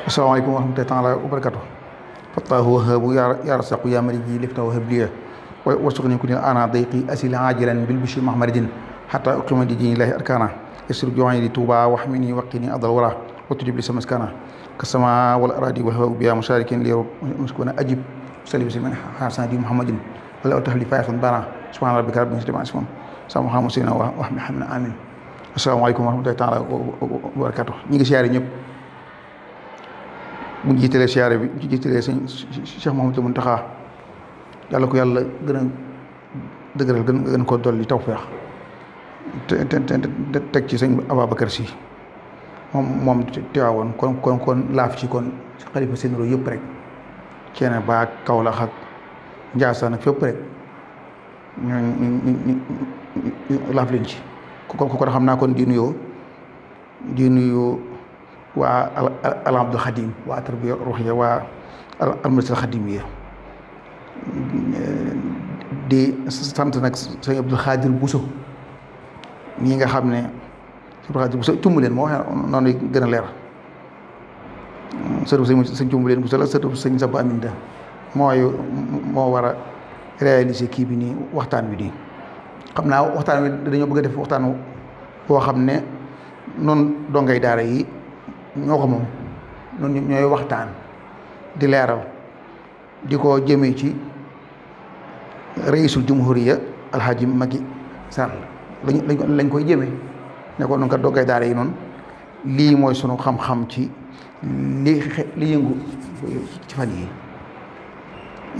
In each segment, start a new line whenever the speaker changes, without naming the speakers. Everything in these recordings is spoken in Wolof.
asalaamaaleykum wa rahmatullaahi taala wa barakaatu. fattaahu wahaabu yaa rasaqu yaa maliki lifta wahab liya warsuqni kunil ana dayqi asil ajilan bil bishri mahmaridin hatta uqima di dinillahi arkana yasir joxani di tuuba waxmini waqini adal wara watujib li samaskana kasama wal aradi wal hawa biya musharikin li muskuna ajib salli bismin hasan di muhammadin wala tahli fayxan bana subhana rabbika rabbil izzati amma yasifun sama xamusina wa hamna amin. asalaamaaleykum wa rahmatullaahi taala wa barakaatu. ñi ngi siyaare ñëpp bu ñu jiitalee siyaare bi ñu jiitalee sëñ Cheikh Mouhamadou Mountakha yàlla ko yàlla gën a dëgëral gën ko dolli tawfeex te teg ci sëñ Ababacar Sy moom teewaawoon kon laaf ci kon xalifa sénéro yëpp rek ceene ba Kaolack ak Njaasaan ak fépp rek ñu laaf leen ci kon xam naa kon di nuyu waa al Abdul Xadim waa tarbiya ruuxiya waa al Madrasa Xadimiya di sant nag sëñ Abdul Xaadir Buso ñi nga xam ne Abdul Xaadir Buso Cumbuleen moo waxee noonu gën a leer sëtu sëñ Cumbuleen Buso la sëtu sëñ Samba Aminda moo war a réaliser kii bi nii waxtaan bi nii xam naa waxtaan wi dañoo bëgg a def waxtaan boo xam ne noonu dongay daara yi ñoo ko moom noonu ñooy waxtaan di leeral di ko jëmee ci raisul jumhuriya alhaji Macky Sall lañ koy jëmee ne ko noonu kat dongay daara yi noonu lii mooy sunu xam-xam ci li yëngu ci fan yi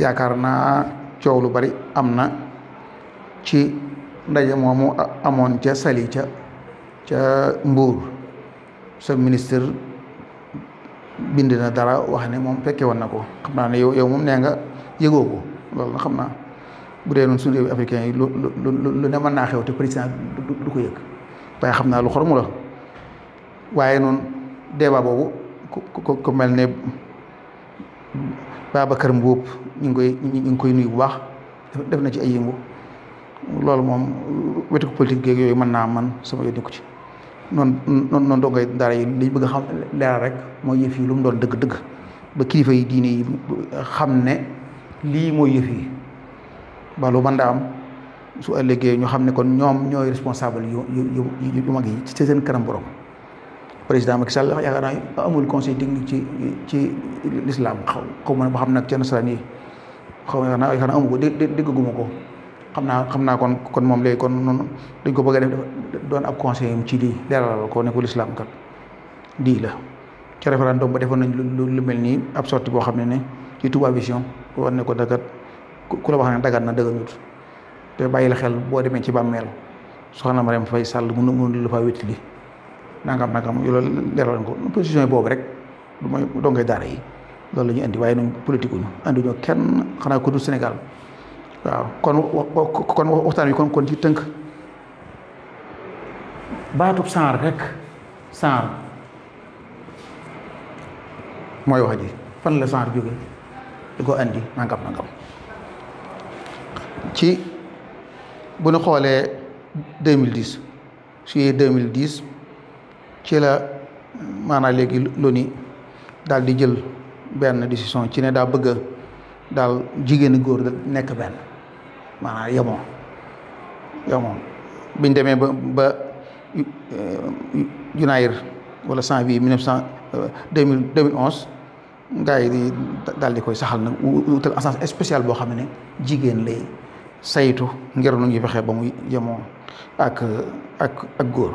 yaakaar naa coow lu bari am na ci ndaje moomu amoon ca Saly ca Mbuur sa ministre bind na dara wax ne moom fekke woon na ko xam naa ne yow moom nee nga yëgoo ko loolu na xam naa bu dee noonu suñu réew africain yi lu ne mën naa xew te président du ko yëg waaye xam naa lu xoromu la waaye noonu débat boobu ku mel ne Babacar Mbuub ñu ngi koy nuyu bu baax def na ci ay yëngu loolu moom wetu politique geeg yooyu mën naa man sama yónni ko ci noonu dongay daara yi liñ bëgg a xam leeral rek mooy yëf yi lu mu doon dëgg-dëgg ba kilifa yi diine yi xam ne lii mooy yëf yi ba lu mën daa am su ëllëgee ñu xam ne kon ñoom ñooy responsable yu mag yi ci seen kanam borom. président Macky Sall yaakaar naa amul conseil technique ci l'islam xaw ma ba xam nag ci nasaraan yi xaw ma yaakaar naa amu ko déggaguma ko xam naa kon moom léegi kon noonu dañ ko bëgg a def doon ab conseil ci lii leeralal ko ne ko l'islam kat lii la ci référendum ba defoon nañ lu mel nii ab sortie boo xam ne ci Touba Vision war ne ko dagat ku la wax ne dagat na dëgganut te bàyyi la xel boo demee ci bàmmeel soxna Marième Faye Sall mënu la faa wétali nangam loolu leeral ko position boobu rek du mooy dongay daara yi loolu la ñu indi waaye ñun politique ñu anduñoo kenn xanaa ko du Sénégal waaw kon waxtaan wi kon ci tënk baatub saar rek saar mooy wax ji fan la saar jóge di ko andi nangam ci bu ñu xoolee 2010 juillet 2010 ci la maanaam léegi l'ONU daal di jël benn décision ci ne daa bëgg a daal jigéen góor nekk benn maanaam yemoo biñ demee ba Junaayir wala janvier 2011 gars yi daal di koy saxal nag wutal agence spéciale boo xam ne jigéen lay saytu ngir nu ñuy fexe ba muy yemoo ak góor.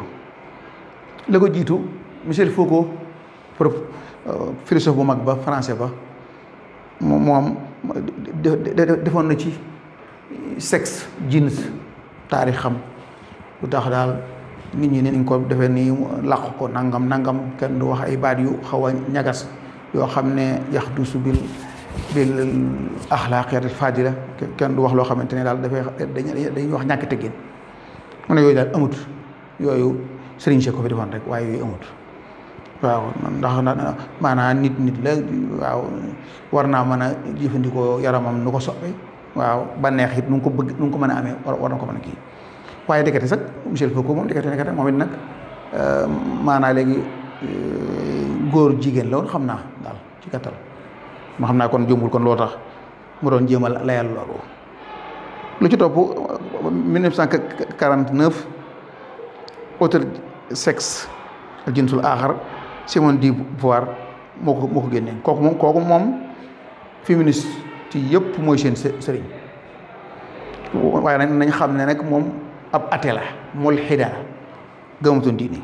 la ko jiitu Michel Foucault philosophe bu mag ba français ba moom defoon na ci sexe jeans taarix xam lu tax daal nit ñi ni ko defee nii làq ko nangam kenn du wax ay baat yu xaw a ñagas yoo xam ne yaxdusu bil axlaaqiyatil fadila kenn du wax loo xamante ne daal dañuy wax ñàkk teggin mu ne yooyu daal amut yooyu sëriñ si ko fi defoon rek waaye yooyu amut waaw ndax maanaam nit la waaw war naa mën a jëfandikoo yaramam nu ko soppee waaw ba neex it nu ko bëgg nu ko mën a amee war na ko mën a kii waaye ndekete sax Michel Foucault moom ndekete moom it nag maanaa léegi góor jigéen la woon xam naa daal ci gàttal ma xam naa kon jombul kon loo tax mu doon jéem a layal loolu. lu ci topp 1949 auteur sexe al jinsul aaxar Simone de Beauvoir moo ko génnee kooku moom féministe yëpp mooy seen sëriñ waaye nag nañ xam ne nag moom ab athée la mulhida gëmatoon diine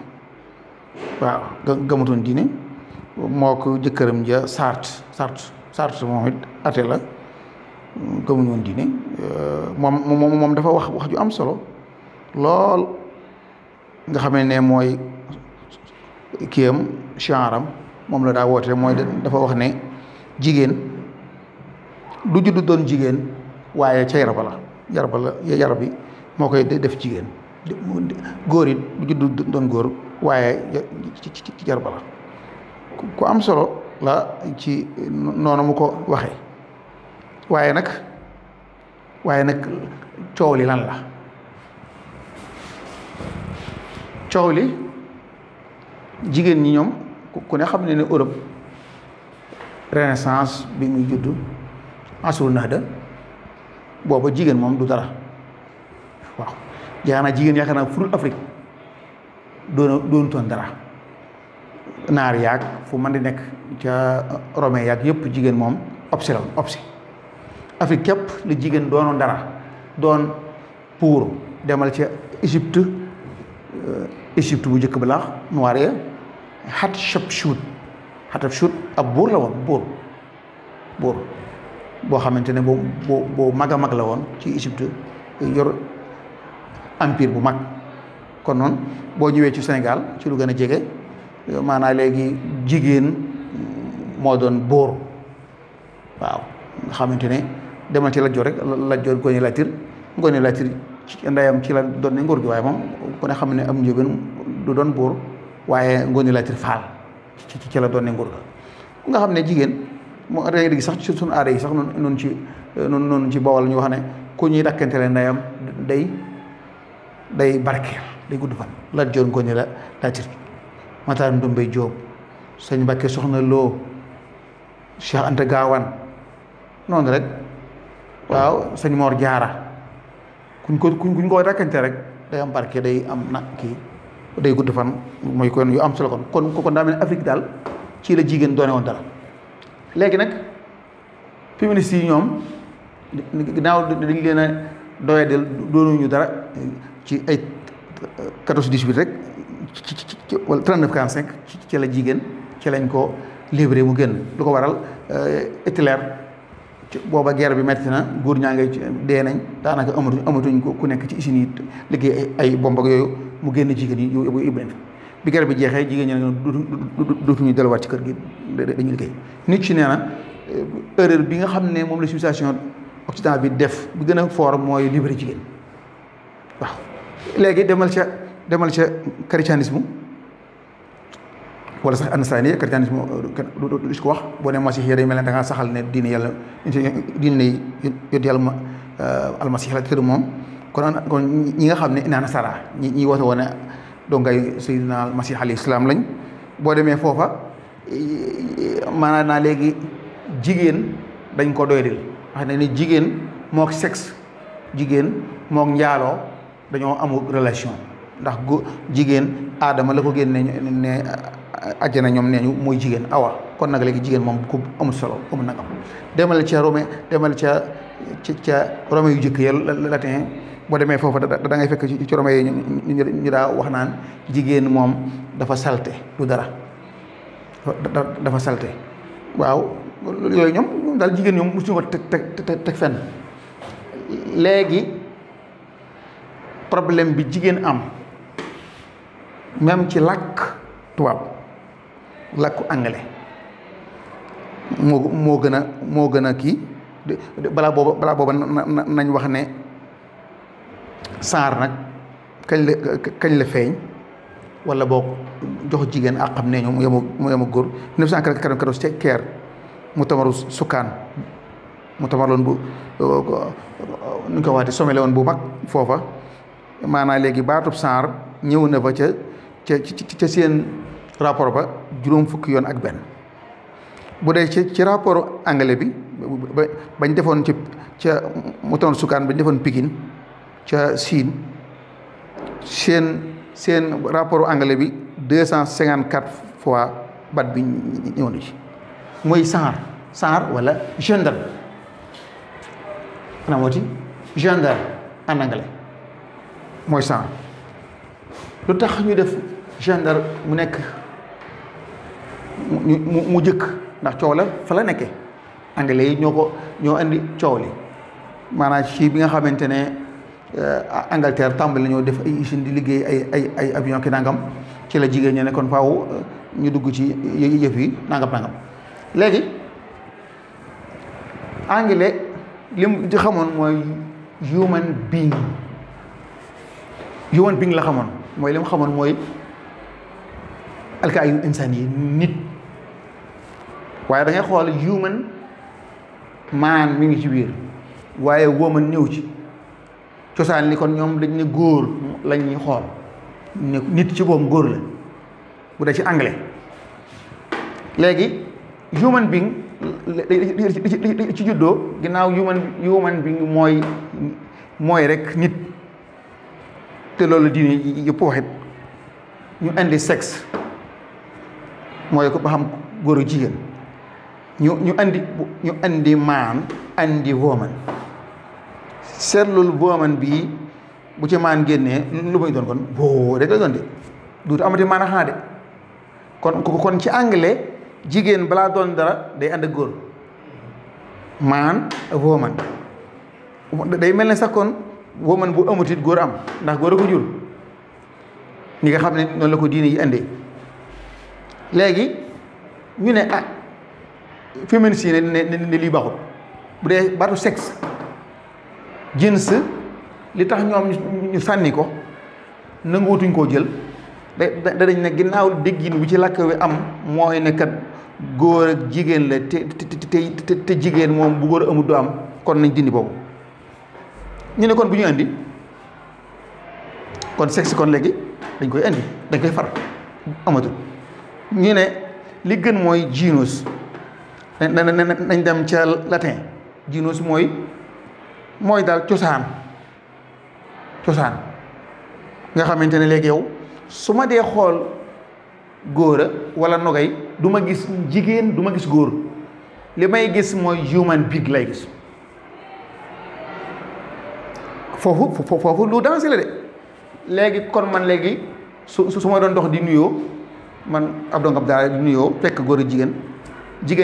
waaw gëmatoon diine moo ko jëkkëram ja Sartre moom it athée la gëmuñu woon diine moom dafa wax ju am solo lool nga xamee ne mooy kiyam chanram moom la daa woote mooy dafa wax ne jigéen du juddu doon jigéen waaye ca yarba la yarab bi moo koy def jigéen góor it du juddu doon góor waaye ci yarba la ku am solo la ci noonu mu ko waxee waaye nag coow li lan la coow li jigéen ñi ñoom ku ne xam ne ne Europe renaissance bi muy judd asru nahda booba jigéen moom du dara waaw yaakaar naa jigéen yaakaar naa furul Afrique doonu toon dara naar yaag fu man di nekk ca romain yaag yëpp jigéen moom obsi Afrique képp la jigéen doonoon dara doon pour demal ca Égypte bu njëkk ba laax noir ya Hatshepsut ab buur la woon buur boo xamante ne boo mag a mag la woon ci Égypte yor empire bu mag kon noonu boo ñëwee ci Sénégal ci lu gën a jege maanaam léegi jigéen moo doon buur waaw nga xamante ne demal ci Lat Joor rek Lat Joor Ngoone Latiir ci ndeyam ci la doon ne nguur gi waaye moom ku ne xam ne am njóobeen du doon buur waaye Ngoone Latiir Faal ci la doon ne nguur ga nga xam ne jigéen moo da ngay dégg sax ci suñu aada yi sax noonu ci Bawol ñu wax ne ku ñuy dakkantele ndeyam day barkeel day gudd fan Lat Joor Ngoone Latiir Matar Ndumbé Jóob Sëñ Mbàkke Soxna Lo Cheikh Anta Gaawaan noonu rek waaw Sëñ Moor Jaara kuñ ko dakkante rek day am barke day am nag kii day gudd fan mooy kon yu am solo kon daa mel ne Afrique daal ci la jigéen doone woon dara léegi nag féministes yi ñoom ginnaaw dañ leen a doyadel doonuñu dara ci ay 14-18 rek ci wala 39-45 ci la jigéen ci lañ ko libéré mu génn lu ko waral Hitler booba guerre bi metti na góor ñaa ngay dee nañ daanaka amatuñ ko ku nekk ci usines yi liggéey ay bomb ak yooyu mu génn jigéen yi yóbbu leen fi bi guerre bi jeexee jigéen ñi nag dootuñu delluwaat ci kër gi dañuy liggéey nit ci nee na erreur bi nga xam ne moom la civilisation occidentale bi def bi gën a fort mooy libéré jigéen waaw léegi demal ca christianisme wala sax anasaraan christianisme du ko wax boo ne masix yi day mel ne da ngaa saxal ne diine yàlla yónni yàlla almasix la tëdd moom kon ñi nga xam ne ina nasara ñi woote woon ne dongay sayyidina almasix alayhi salaam lañ boo demee foofa maanaam naa léegi jigéen dañ ko doydil wax ne ni jigéen mook sexe jigéen mook njaaloo dañoo amul relation ndax jigéen aadama la ko génne ne àjjana ñoom nee ñu mooy jigéen awa kon nag léegi jigéen moom ku amul solo amul nag am demal ca Rome yu jëkk ya latin boo demee foofu da ngay fekk ci Rome yi ñu daa wax naan jigéen moom dafa salte du dara dafa salte waaw yooyu ñoom daal jigéen ñoom mosuñu ko teg fenn léegi problème bi jigéen am même ci làkk tubaab làkku anglais moo gën a kii balaa booba nañ wax ne saar nag kañ la feeñ wala boog jox jigéen ak xam ne ñu mu yem a góor 1994 ci Caire mu tamaru sukkaan mu tamarloon bu nu ñu ko waxee sommet la woon bu mag foofa maanaam léegi baatub saar ñëw na fa ca seen rapport ba juróom fukki yoon ak benn. bu dee ci rapport anglais bi bañ defoon ca Mouton Soukan bañ defoon Pikine ca Chine seen rapport anglais bi 254 fois bat bi ñëw na ci mooy SAR wala gendarme ana mooti gendarme en anglais mooy SAR. lu tax ñu def gendarme mu nekk mu jëkk ndax coow la fa la nekkee anglais yi ñoo indi coow li maanaam ci bi nga xamante ne Angleterre tàmbali ñoo def ay usine di liggéey ay avion ki nangam ci la jigéen ñi ne kon faaw ñu dugg ci yëf yi nangam léegi anglais li mu ci xamoon mooy human being la xamoon mooy li mu xamoon mooy alkaayu insaan yi nit waaye da ngay xool human man mi ngi ci biir waaye woman ñëw ci cosaan li kon ñoom dañ ne góor lañ ñuy xool ne nit ci boobu góor la bu dee ci anglais léegi human being ci juddoo ginnaaw human being mooy rek nit te loolu diine yëpp waxit ñu indi sexe mooy ko ba xam góor ak jigéen ñu indi maan indi woman seetlul woman bii bu ci maan génnee lu muy doon kon boo rek la doon de duutu amati maan a xanaa de kon ci anglais jigéen balaa doon dara day ànd ak góor maan woman day mel ne sax kon woman bu amutit góor am ndax góor a ko jur ñi nga xam ne noonu la ko diine yi indee léegi ñu ne féminicide ne lii baaxul bu dee baatu sexe jins li tax ñoom ñu sànni ko nanguwutuñ koo jël dañ ne ginnaaw déggin bi ci làkk wi am mooy ne kat góor ak jigéen la te jigéen moom bu góor amul du am kon nañ dindi boobu ñu ne kon bu ñu indi kon sexe kon léegi dañ koy indi dañ koy far amatul ñu ne li gën mooy genus nañ dem ca latin genus mooy daal cosaan nga xamante ne léegi yow su ma dee xool góor a wala nogay du ma gis jigéen du ma gis góor li may gis mooy human being lay gis foofu lu dansé la de léegi kon man léegi su ma doon dox di nuyoo man ab dongab daal di nuyoo fekk góor a jigéen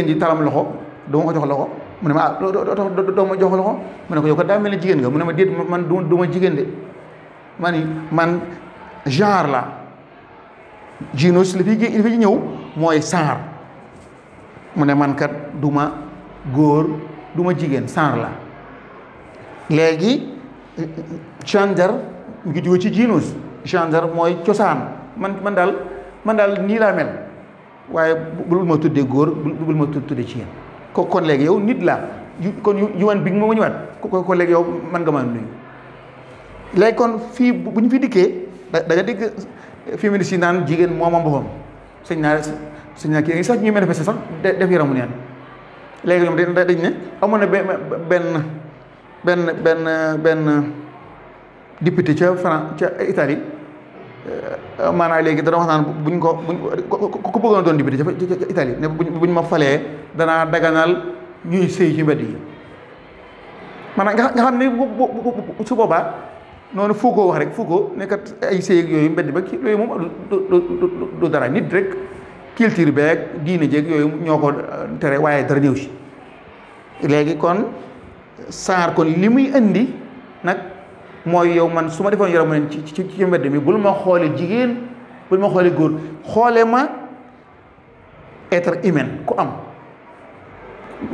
ji talam loxo doo ma ko jox loxo mu ne ma doo ma jox loxo mu ne ko yow ko daa mel ne jigéen nga mu ne ma déet man du ma jigéen de man genre la genus li fi ñëw mooy genre mu ne man kat du ma góor du ma jigéen genre la léegi gender mu ngi jóge ci genus gender mooy cosaan man daal nii laa mel waaye bul ma tuddee góor bul ma tuddee jigéen kon léegi yow nit laa kon human being moo ñëwaat kon léegi yow man nga ma nuyu léegi kon fii bu ñu fi dikkee da nga dégg féministes yi naan jigéen moom am boppam sëñ naa kii sax ñuy manifester sax def yaramu neen léegi ñoom dañ ne amoon na benn député ca France ca Italie maanaam léegi dana wax naan buñ ko bëggoon doon député ca Italie ne buñ ma falee danaa daganal ñuy sëy ci mbedd yi maanaam nga xam ne su boobaa noonu Foucault wax rek Foucault nekkat ay sëy yooyu mbedd ba yooyu moom du dara nit rek culture beeg diine jeeg yooyu ñoo ko tere waaye dara néew si léegi kon saar kon li muy indi nag mooy yow man su ma defoon yaramu neen ci mbedd mi bul ma xoole jigéen bul ma xoole góor xoole ma être humain ku am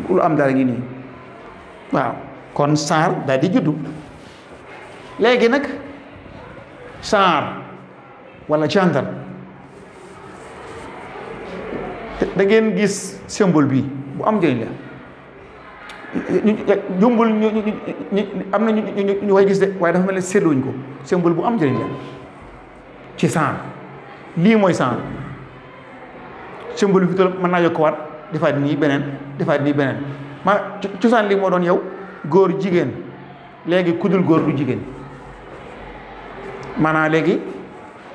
lu am dara ngi nii waaw kon saar daal di juddu léegi nag saar wala gendarme da ngeen gis symbole bi bu am njëriñ la jumbul ñu am na ñu way gis de waaye dafa mel ne seetluwuñ ko symbole bu am njëriñ la ci saar lii mooy saar symbole fi toll mën naa yokkuwaat defaat nii beneen cosaan li moo doon yow góor jigéen léegi ku dul góor du jigéen maanaam léegi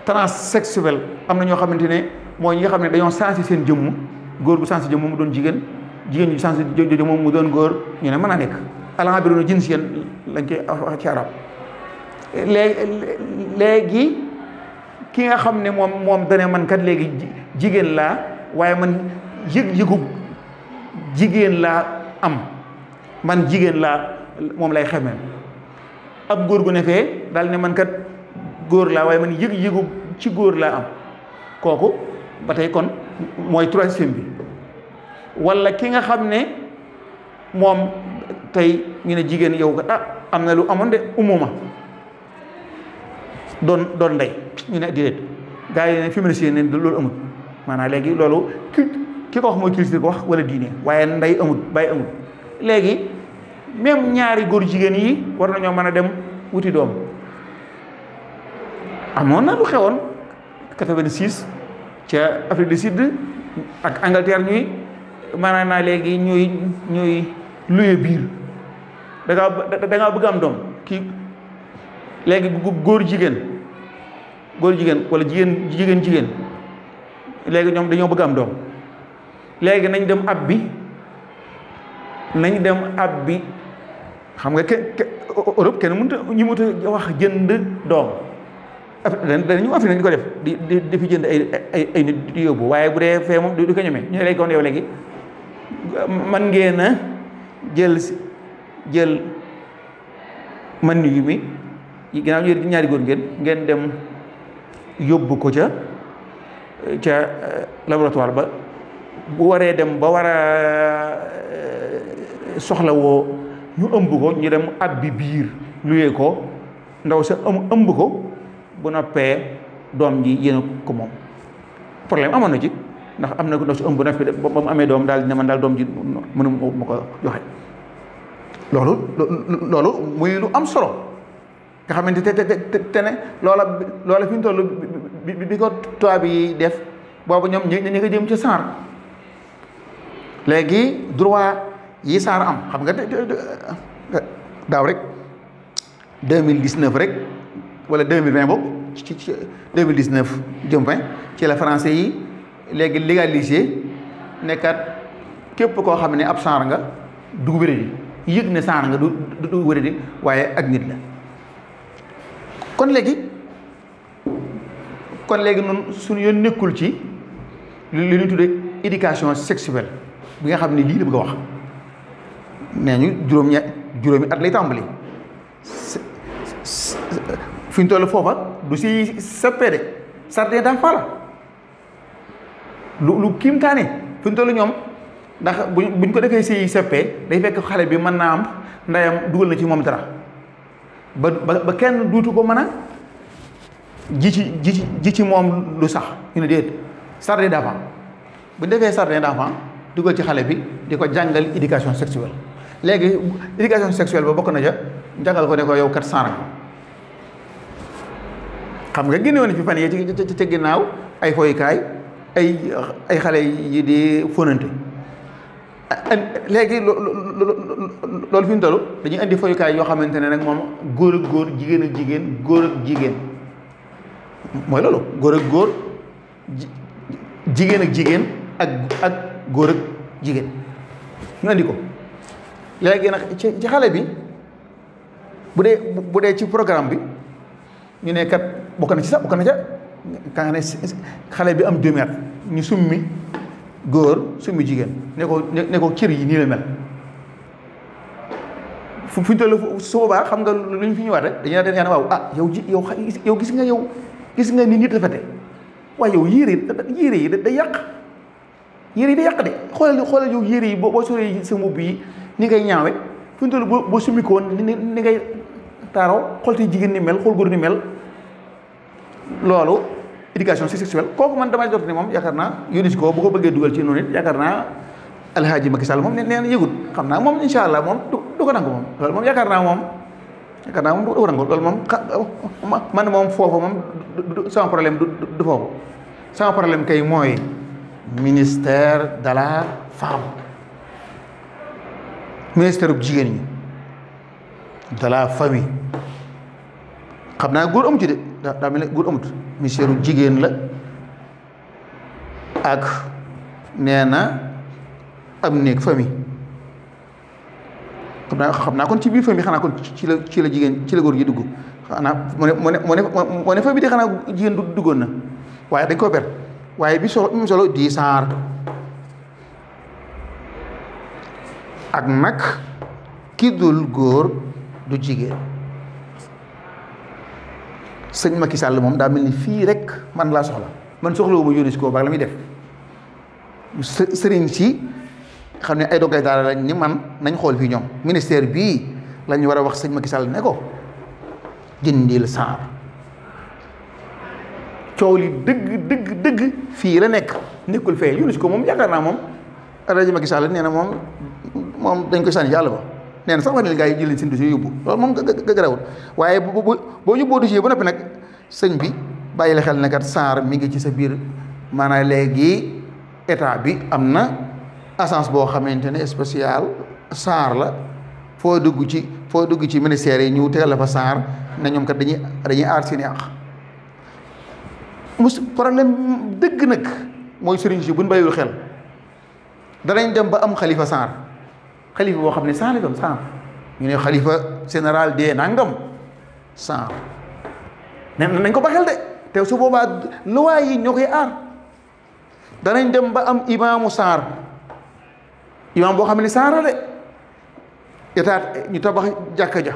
transsexuel am na ñoo xamante ne mooy ñi nga xam ne dañoo sensé seen jëmm góor gu sensé jëmm mu doon jigéen jigéen ñu sensé jëmm mu doon góor ñu ne mën naa nekk al-aabiruna jinsiyan lañ koy wax ci arab léegi ki nga xam ne moom dane man kat léegi jigéen laa waaye man yëg-yëgu jigéen laa am man jigéen laa moom lay xamee ab góor gu ne fee daal ne man kat góor laa waaye man yëg-yëgu ci góor laa am kooku ba tey kon mooy troisième bi walla ki nga xam ne moom tey ñu ne jigéen yow kat am na lu amoon de umuma doon ndey ñu ne déedéet gars yi ne féministe ne loolu amul maanaam léegi loolu ki ko wax mooy culture ko wax wala diine waaye ndey amul bàyyi amul léegi même ñaari góor jigéen yi war nañoo mën a dem wuti doom amoon na lu xewoon 86 ca Afrique du Sud ak Angleterre ñuy maanaam naa léegi ñuy luye biir da ngaa bëgg am doom kii léegi góor jigéen wala jigéen léegi ñoom dañoo bëgg am doom léegi nañ dem ab bi xam nga Europe kenn mënut a wax jënd doom dañu Afrique nañ ko def di fi jënd ay nit di yóbbu waaye bu dee fee moom du ko ñemee ñu ne léegi kon yow léegi man ngeen a jël man yu mi ginnaaw ñu ñaari góor ngeen dem yóbbu ko ca laboratoire ba bu waree dem ba war a soxla woo ñu ëmb ko ñu dem ab bi biir luyee ko ndaw sa ëmb ko bu noppee doom ji yéen ko moom problème amoon na ci ndax am na ko ndaw si ëmb na fi ba mu amee doom daal ne man daal doom ji mënu ma ko joxe loolu muy lu am solo nga xamante te ne loola fi ñu toll bi ko tubaab yi def boobu ñoom ñu nga jëm ci saar léegi droit yi saar am xam nga daaw rek 2019 rek wala 2020 boobu ci 2019 jëm 20 ci la français yi léegi légalisé nekkat képp koo xam ne ab saar nga du wéradi yëg ne saar nga du wéradi waaye ak nit la kon léegi noonu suñu yoon nekkul ci li ñu tuddee éducation sexuelle bi nga xam ne lii la bëgg a wax nee ñu juróomi at lay tàmbali fi ñu toll foofa du si seppee de jardin d'enfants la lu kiimtaane fi ñu toll ñoom ndax buñ ko defee si seppee day fekk xale bi mën naa am ndeyam dugal na ci moom dara ba kenn duutu ko mën a ji ci moom lu sax ñu ne déet jardin d'enfants bu ñu defee jardin d'enfants dugal ci xale bi di ko jàngal éducation sexuelle léegi éducation sexuelle ba bokk na ja jàngal ko ne ko yow kat saar xam nga génne woon fi fan yee ci ginnaaw ay foyukaay ay xale yi di fóonante léegi loolu fi ñu toll dañuy indi foyukaay yoo xamante ne nag moom góor ak góor jigéen ak jigéen góor ak jigéen mooy loolu góor ak góor jigéen ak jigéen ak góor ak jigéen ñu indi ko léegi nag ci xale bi bu dee ci programme bi ñu ne kat bokk na ca ka nga ne xale bi am 2 mètres ñu summi góor summi jigéen ne ko cër yi nii la mel fu ñu toll su boobaa xam nga lu ñu fi ñëwaat rek dañuy ne waaw yow gis nga ni nit rafete waaye yow yére yi day yàq de xoolal yow yére yi boo soree sa mbubb yi ni ngay ñaawe fu ñu toll boo summi ko woon ni ngay taaroo xool te jigéen ni mel xool góor ni mel loolu éducation sexuelle kooku man damay jot ne moom yaakaar naa UNESCO bu ko bëggee dugal ci noonu it yaakaar naa Alhaaji Macky Sall moom nee na yëgut xam naa moom insha allah moom du ko nangu moom loolu moom yaakaar naa moom du ko nangu loolu moom man moom foofu moom sama problème du foofu sama problème kay mooy ministère de la femme ministère bu jigéen ñi de la famille xam naa góor amu ci de daa mel ne góor amut ministère bu jigéen la ak nee na am néeg famille xam naa kon ci biir famille xanaa kon ci la jigéen ci la góor gi dugg xanaa moo ne famille de xanaa jigéen duggoon na waaye dañ ko ber waaye bi solo di saar ak nag ki dul góor du jigéen. sëñ Macky Sall moom daa mel ni fii rek man laa soxla man soxlawu ma yónni si koo baax la muy def sëriñ si xam ne ay dongay daara lañ ni man nañ xool fii ñoom ministère bii lañ war a wax sëñ Macky Sall ne ko dindil saar coow li dëgg fii la nekk nekkul fee yónni si ko moom yaakaar naa moom rajo Macky Sall nee na moom dañ koy sànni yàlla ba nee na sax wax ne gaa yi jël seen dossier yóbbu loolu moom garawul waaye boo yóbboo dossier ba noppi nag sëñ bi bàyyi la xel ne kat saar mi ngi ci sa biir maanaam léegi état bi am na agence boo xamante ne spécial saar la foo dugg ci ministère yi ñu tegal la fa saar ne ñoom kat dañuy aar seeni àq problème dëgg nag mooy sëriñ si buñ bàyyiwul xel danañ dem ba am xalifa saar xalifa boo xam ne saar la doon saar ñu ne xalifa général de nangam saar ne nañ ko ba xel de te su boobaa luwaay yi ñoo koy aar danañ dem ba am imaamu saar imaam boo xam ne saar la de état ñu tabax jàkka ja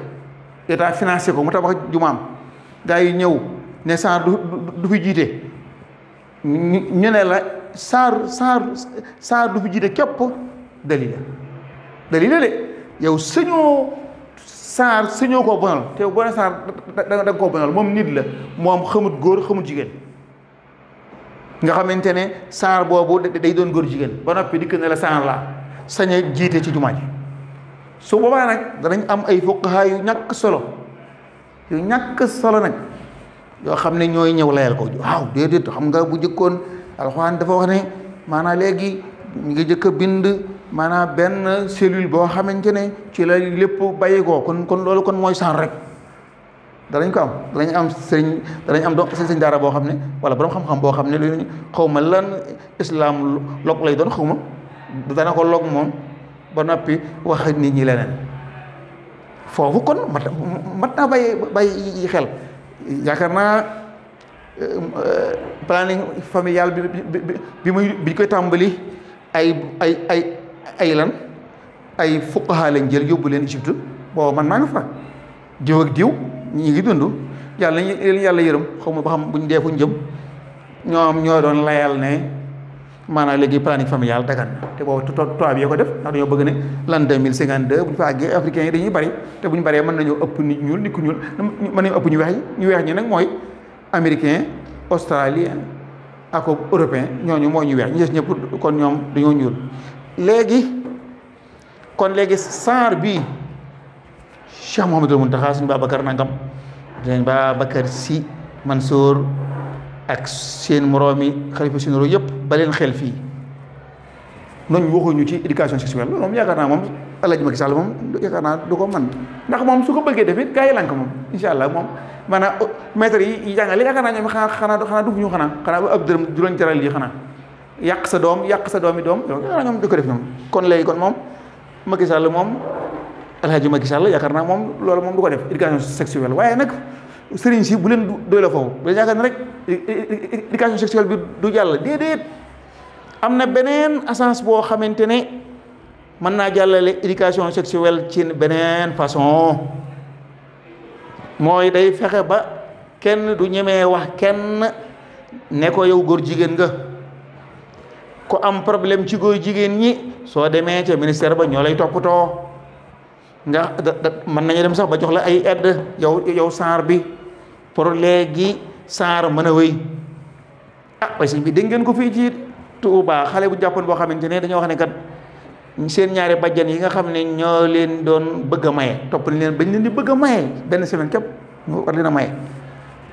état financé ko mu tabax jumaam gaa yi ñëw ne saar du fi jiite ñu ne la saar du fi jiite képp dalila de yow sëñoo koo bonal te boo ne saar da nga koo bonal moom nit la moom xamut góor xamut jigéen nga xamante ne saar boobu day doon góor jigéen ba noppi dikk ne la saar laa sañ a jiite ci jumaa ji su boobaa nag danañ am ay fuqaha yu ñàkk solo nag yoo xam ne ñooy ñëw layal ko waaw déedéet xam nga bu jëkkoon alxuraan dafa wax ne maanaam léegi ñu ngi jëkk a bind maanaam benn cellule boo xamante ne ci la lépp bàyyi ko kon loolu kon mooy saar rek danañ ko am danañ am sëñ daara boo xam ne wala borom xam-xam boo xam ne lu xaw ma lan islam log lay doon xaw ma dana ko log moom ba noppi wax nit ñi leneen foofu kon mat naa bàyyi xel yaakaar naa planning familial bi koy tàmbali ay fuqaha lañ jël yóbbu leen Égypte booba man maa nga fa diw ak diw ñi ngi dund yàlla yërëm xaw ma ba xam buñ dee fuñ jëm ñoom ñoo doon layal ne maanaam léegi planning familial dagan na te boobu tubaab yi ko def ndax dañoo bëgg ne l'an 2052 bu ñu fa àggee africains yi dañuy bari te bu ñu baree mën nañoo ëpp nit ku ñuul mën nañu ëpp ñu weex ñi nag mooy américain australien ak européen ñooñu mooy ñu weex ñi des ñëpp kon ñoom dañoo ñuul léegi saar bii Cheikh Mouhamadul Mountakha suñu Babacar nangam dañ Babacar Sy Mansour ak seen moroomi xalifa généraux yëpp ba leen xel fii noonu waxuñu ci éducation sexuelle loolu moom yaakaar naa moom El Hadj Macky Sall moom yaakaar naa du ko man ndax moom su ko bëggee def it gaa yi lànk moom incha allah moom maanaam maître yi jàngale yaakaar naa ñoom xanaa dugg ñu xanaa ab dërëm du lañ jaral lii xanaa yàq sa doomi doom yaakaar naa ñoom du ko def ñoom kon léegi kon moom Macky Sall moom El Hadj Macky Sall yaakaar naa moom loolu moom du ko def éducation sexuelle waaye nag sëriñ si bu leen doy la foofu bu leen yaakaar ne rek éducation sexuelle bi du jàll déedéet am na beneen agence boo xamante ne mën naa jàllale éducation sexuelle ci beneen façon mooy day fexe ba kenn du ñemee wax kenn ne ko yow góor jigéen nga ko am problème ci góor jigéen ñi soo demee ca ministère ba ñoo lay toppatoo nga mën nañu dem sax ba jox la ay aide yow saar bi pour léegi saar mën a wéy waaye sëñ bi dégg ngeen ko fii ci Touba xale bu jàppoon boo xamante ne dañoo wax ne kat seen ñaari bajjan yi nga xam ne ñoo leen doon bëgg a maye topp nañ leen bañ leen di bëgg a maye benn semaine képp ñu war leen a maye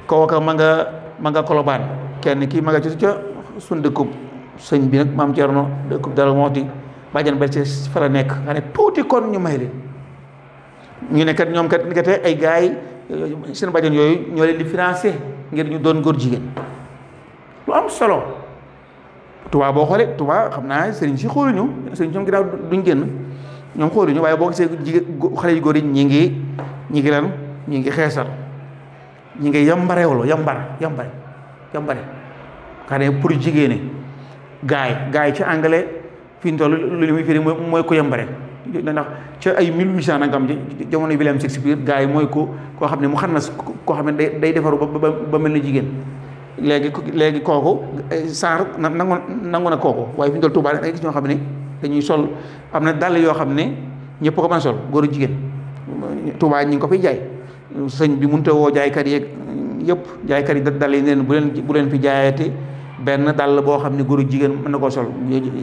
kooka ma nga Kolobaan kenn kii ma nga ci ca suñ dëkkub sëñ bi nag maam Thierno dëkk Darou Mouhty bàjjan ba ci fa la nekk nga ne tuuti kon ñu may leen ñu ne kat ñoom kat ni kat ay gars yi seen bàjjan yooyu ñoo leen di financé ngir ñu doon góor jigéen lu am solo. Touba boo xoolee Touba xam naa sëriñ si xooluñu sëriñ ñoom ginnaaw duñ génn ñoom xooluñu waaye boo gisee jigéen xale yu góor yi ñi ngi lan ñi ngi xeesal ñi ngi yambarewlo yambare xam ne pour jigéene gaay ci anglais fi ñu toll lu muy firi mooy ko yambare ndax ca ay 1800 nangam jamono William Shakespeare gaay mooy koo xam ne mu xam na koo xam ne day defaru ba mel ni jigéen léegi kooku saar nangu na kooku waaye fi ñu toll Touba da ngay gis ñoo xam ne dañuy sol am na dàll yoo xam ne ñëpp ko mën a sol góor jigéen Touba ñi ngi ko fiy jaay sëñ bi mënut a woo jaaykat yeeg yëpp jaaykat yi dàll yi neen bu leen fi jaayati benn dàll boo xam ne góor jigéen mën na koo sol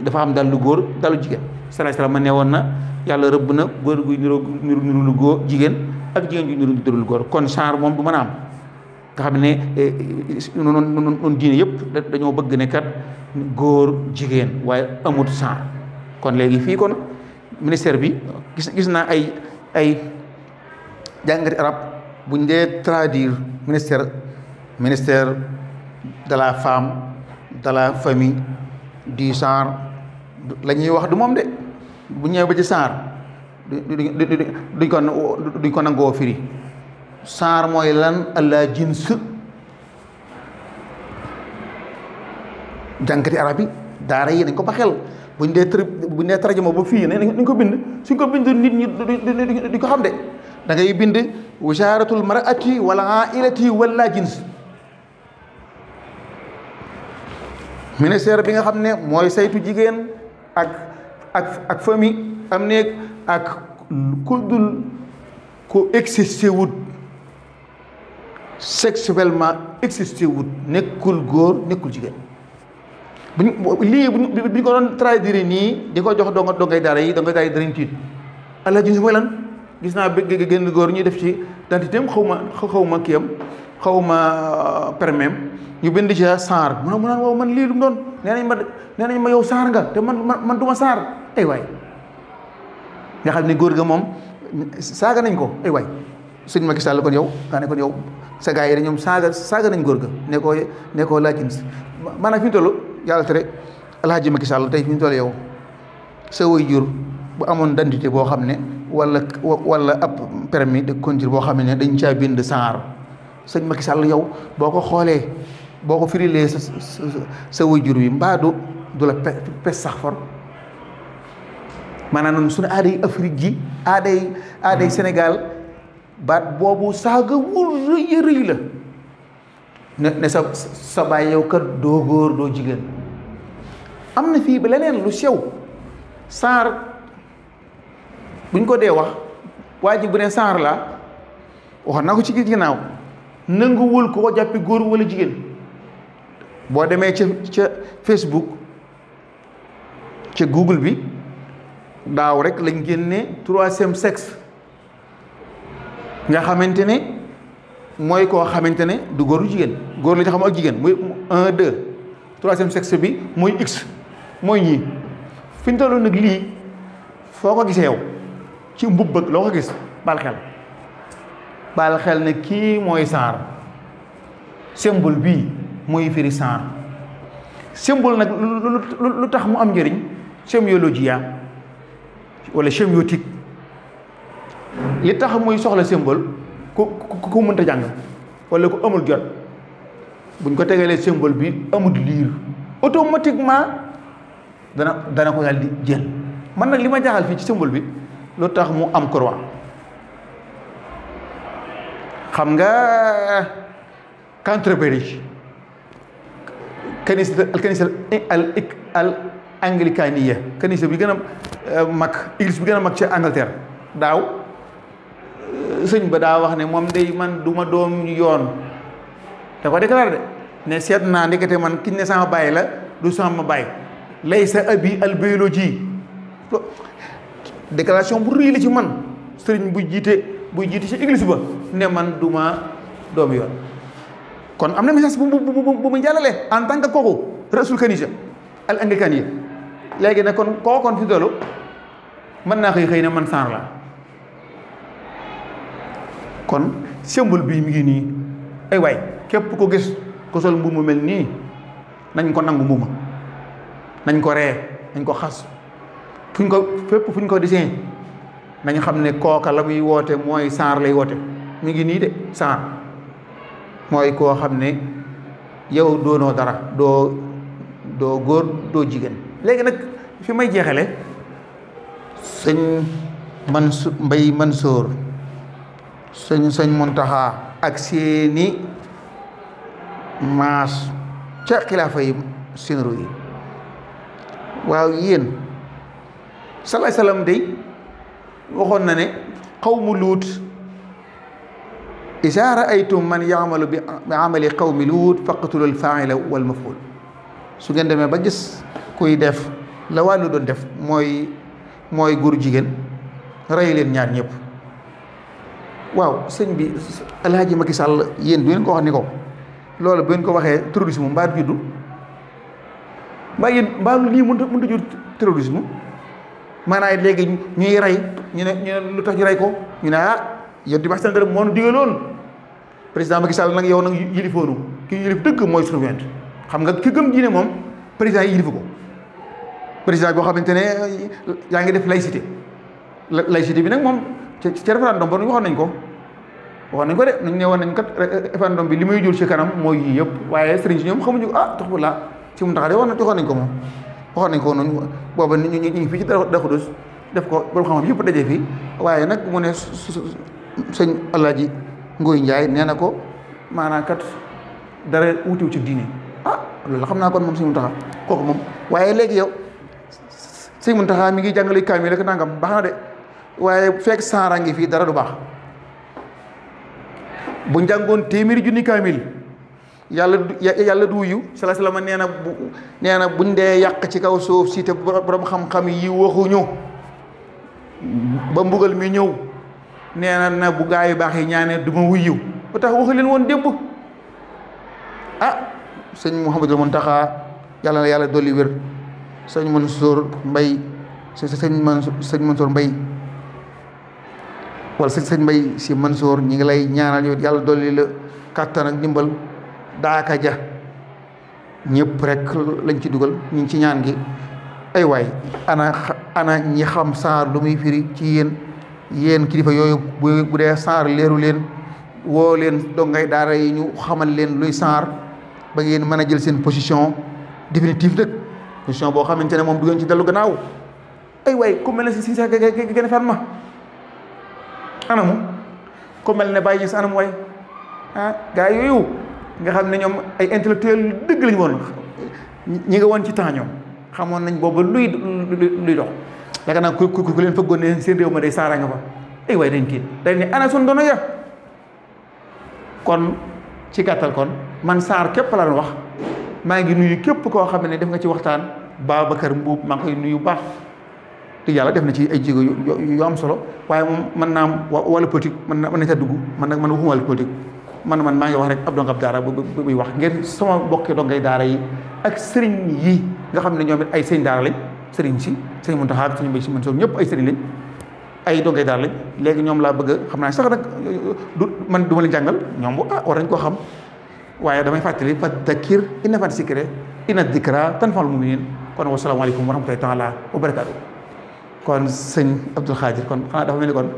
dafa am dàllu góor dàllu jigéen salaay salaam ma ne woon na yàlla rëbb na góor guy niru lu góor jigéen ak jigéen guy niru lu góor kon saar moom du mën a am nga xam ne noonu diine yëpp dañoo bëgg ne kat góor jigéen waaye amut saar kon léegi fii kon ministère bi gis naa ay jàngati arab buñ dee traduire ministère de la femme de la famille du genre la ñuy wax du moom de bu ñëwee ba ci genre duñ ko nangoo firi genre mooy lan allah jins jàngati arab yi daara yi dañ ko ba xel buñ dee tarjuma ba fii nañ ko bind suñ ko bind nit ñi di ko xam de da ngay bind wisaaratul mar'ati wala ailati wala jins ministère bi nga xam ne mooy saytu jigéen ak famille am néeg ak ku dul ku existé wut sexuellement existé wut nekkul góor nekkul jigéen buñ ko doon traduire nii di ko jox dongay daara yi dongay daara yi danañ tiit allah jins mooy lan gis naa bëgg génn góor ñu def ci identité xaw ma kiyam xaw ma permem ñu bind ci saar mu naan waaw man lii lu mu doon nee nañ ma yow saar nga te man du ma saar ay waay nga xam ne góor ga moom saaga nañ ko ay waay sëñ Macky Sall kon yow daa ne kon yow sa gars yi da ñoom saaga nañ góor ga ne ko laa jins maanaam fi ñu toll yàlla tere Alhaji Macky Sall tey fi ñu toll yow sa waajur bu amoon identité boo xam ne wala ab permis de conduire boo xam ne dañ caa bind saar sëñ Macky Sall yow boo ko xoolee boo ko firilee sa waajur wi mbaa du la pes sax for maanaam noonu suñu aaday Afrique ji aaday Sénégal baat boobu saaga wu rëy la ne sa baay yow kat doo góor doo jigéen am na fii ba leneen lu sew saar buñ ko dee wax waa ji bu ne saar la wax na ko ci ginnaaw nanguwul ko jàppi góor wala jigéen boo demee ca Facebook ca Google bi daaw rek lañ génne troisième sexe nga xamante ne mooy koo xamante ne du góoru jigéen góor la ci xam ak jigéen muy 1 2 troisième sexe bi muy x mooy ñii fi ñu toll nag lii foo ko gisee yow ci mbubb ak loo ko gis baal xel ne kii mooy saar symbole bii mooy firi saar symbole nag lu tax mu am njëriñ sémiologie wala sémiotique li tax muy soxla symbole ku mënta jàng wala ku amul jot buñ ko tegalee symbole bi amul liir automatiquement dana ko daal di jël man nag li ma jaaxal fii ci symbole bi lu tax mu am croix xam nga Canterbury kanisa al anglicania kanisa bi gën a mag église bi gën a mag ci Angleterre daaw sëñ ba daa wax ne moom day man du ma doom yoon da ko déclaré de ne seet naa ndekete man kiñ ne sama baay la du sama baay lay sa abi al biologie déclaration bu rëy la ci man sëriñ buy jiite ci église ba ne man du ma doom yoon kon am na message bu mu jàllale en tant que kooku rasul kanisa al anglican yi léegi nag kon koo kon fi doolu mën naa xëy na man saar la kon symbole bii mi ngi nii ay waay képp ko gis ko sol mbubb mu mel nii nañ ko nangu mbubb nañ ko ree nañ ko xas fépp fu ñu ko dessin nañ xam ne kooka la muy woote mooy saar lay woote mi ngi nii de saar mooy koo xam ne yow doonoo dara doo góor doo jigéen léegi nag fi may jeexale sëñ Mbay Mansour sëñ Muntaxa ak seeni maas ca xilaafa yi sinru yi waaw yéen salaay salaam day waxoon na ne qawmu luut izaa ra'aytum man ya'malu bi amali qawmi luut faqtulul faa'ila wal maf'uul su ngeen demee ba gis kuy def la waa lu doon def mooy góor jigéen rey leen ñaar ñëpp waaw sëñ bi Alaaji Macky Sall yéen du ngeen ko wax ni ko loolu bu ngeen ko waxee terrorisme mbaa du juddu mbaa lii mënut a jur terrorisme maanaam léegi ñuy rey ñu ne lu tax ñu rey ko ñu ne yow di wax sànq moo nu digaloon président Macky Sall nag yow nag yilifoonu ki yilif dëgg mooy surveillant xam nga ki gëm diine moom président yi yilifu ko président boo xamante ne yaa ngi def laïcité bi nag moom ci référendum ba nu waxoon nañ ko de nañ ne woon nañ kat référendum bi li muy jur ci kanam mooy yii yëpp waaye sëriñ si ñoom xamuñu ko tax bu laa ci mu tax de waxoon nañ ko moom waxoon nañ ko noonu booba ñu ngi fii ci Darou Khoudoss def ko borom xam-xam yëpp dajee fii waaye nag mu ne sëñ Alaaji Ngoy Njaay nee na ko maanaam kat dara wutiw ci diine loolu xam naa kon moom sëñ Muntaxa kooku moom waaye léegi yow sëñ Muntaxa mi ngi jàngale kaamil rek nangam baax na de waaye fekk saara ngi fii dara du baax bu njàngoon téeméeri junni kaamil yàlla du wuyu sala salama nee na buñ dee yàq ci kaw suuf si te borom xam-xam yi waxuñu ba mbugal mi ñëw nee na bu gaa yu baax yi ñaanee du ma wuyu ba tax waxu leen woon démb sëñ Mouhamadul Muntaxa yàlla na yàlla dolli wér sëñ Mansour Mbay sëñ Mansour Mbay wala sëñ Mbay si Mansour ñi ngi lay ñaanal yow yàlla dolli la kàttan ak ndimbal daaka ja ñëpp rek lañ ci dugal ñu ngi ci ñaan gi ay waay ana ñi xam saar lu muy firi ci yéen kilifa yooyu bu dee saar leeru leen woo leen dongay daara yi ñu xamal leen luy saar ba ngeen mën a jël seen position définitive nag position boo xamante ne moom du ngeen ci dellu gannaaw ay waay ku mel ne si sax gën a fan ma anamu ku mel ne bàyyi gis anam waay gars yooyu nga xam ne ñoom ay intellectuel dëgg lañu woon ñi nga woon ci temps ñoom xamoon nañ boobu luy dox yaakaar naa ku leen fëggoon ne seen réew ma day saara nga fa ay waay dañ kii dañ ne ana sun doona ya kon ci gàttal kon man saar képp laa doon wax maa ngi nuyu képp koo xam ne def nga ci waxtaan Babacar Mbuub maa ngi koy nuyu baax te yàlla def na ci ay jéego yu am solo waaye moom mën naa am wàllu politique mën na ca dugg man waxuma wàllu politique man maa ngi wax rek ab dongab daara buy wax ngeen sama bokki dongay daara yi ak sëriñ yi nga xam ne ñoom it ay sëriñ daara lañ sëriñ si sëriñ Muntaxa ak sëriñ Mbay Si Mansour ñëpp ay sëriñ lañ ay dongay daara lañ léegi ñoom laa bëgg xam naa sax nag man du ma leen jàngal ñoom war nañ koo xam waaye damay fàttali fa dakir inna fat sikre inna dikra tanfa'ul mu'minin kon wasalaamaaleykum wa rahmatullahi taala wa barakaatu kon sëñ Abdul Xaadir kon xanaa dafa mel ni kon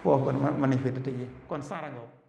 foofu kon mën nañ fee tëjee kon saara nga